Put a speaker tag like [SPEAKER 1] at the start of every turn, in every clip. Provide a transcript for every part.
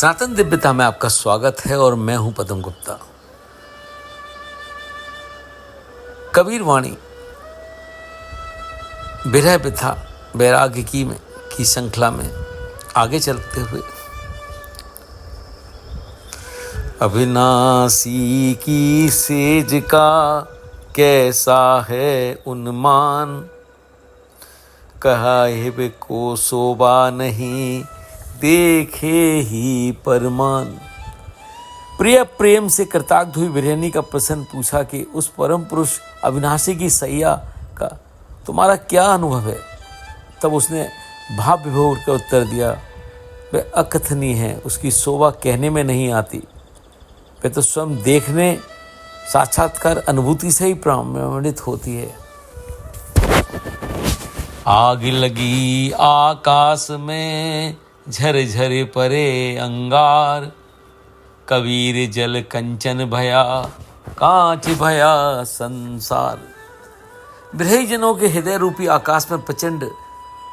[SPEAKER 1] सनातन दिव्यता में आपका स्वागत है और मैं हूं पद्म गुप्ता। कबीर वाणी विरह व्यथा वैराग्य की श्रृंखला में आगे चलते हुए अविनाशी की सेज का कैसा है उन्मान, कहा हिब को शोभा नहीं देखे ही परमान। प्रिय प्रेम से कृतार्थ हुई बिरहनी का प्रश्न पूछा कि उस परम पुरुष अविनाशी की सैया का तुम्हारा क्या अनुभव है। तब उसने भाव विभोर का उत्तर दिया, वह अकथनीय है, उसकी शोभा कहने में नहीं आती, वह तो स्वयं देखने साक्षात्कार अनुभूति से ही प्रमाणित होती है। आग लगी आकाश में झरझर परे अंगार, कबीर जल कंचन भया कांच भया संसार। बिरही जनों के हृदय रूपी आकाश में प्रचंड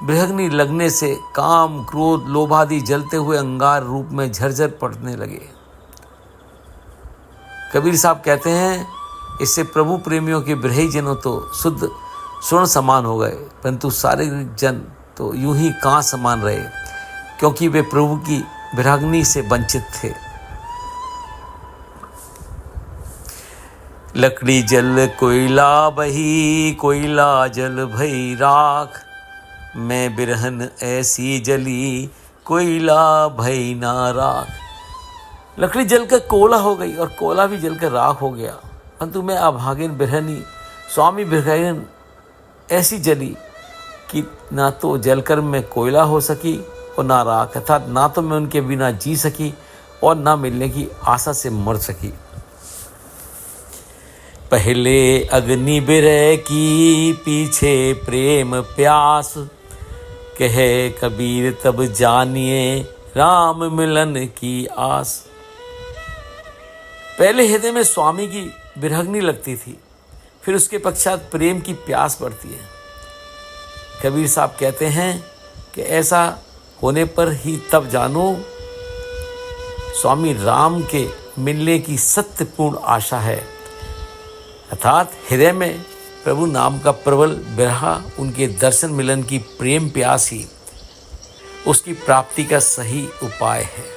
[SPEAKER 1] बृहग्नि लगने से काम क्रोध लोभादि जलते हुए अंगार रूप में झरझर पड़ने लगे। कबीर साहब कहते हैं, इससे प्रभु प्रेमियों के बिरही जनों तो शुद्ध स्वर्ण समान हो गए, परंतु सारे जन तो यूं ही कांच समान रहे, क्योंकि वे प्रभु की विराग्नि से वंचित थे। लकड़ी जल कोयला बही, कोयला जल भई राख, मैं बिरहन ऐसी जली, कोयला भई ना राख। लकड़ी जल कर कोयला हो गई और कोयला भी जल कर राख हो गया, परंतु मैं अभागिन बिरहनी स्वामी बिरहन ऐसी जली कि ना तो जलकर मैं कोयला हो सकी और ना राख, अर्थात ना तो मैं उनके बिना जी सकी और ना मिलने की आशा से मर सकी। पहले अग्नि बिरह की पीछे प्रेम प्यास, कहे कबीर तब जानिए राम मिलन की आस। पहले हृदय में स्वामी की विरहग्नि लगती थी, फिर उसके पश्चात प्रेम की प्यास बढ़ती है। कबीर साहब कहते हैं कि ऐसा होने पर ही तब जानो स्वामी राम के मिलने की सत्यपूर्ण आशा है, अर्थात हृदय में प्रभु नाम का प्रबल विरह, उनके दर्शन मिलन की प्रेम प्यास ही उसकी प्राप्ति का सही उपाय है।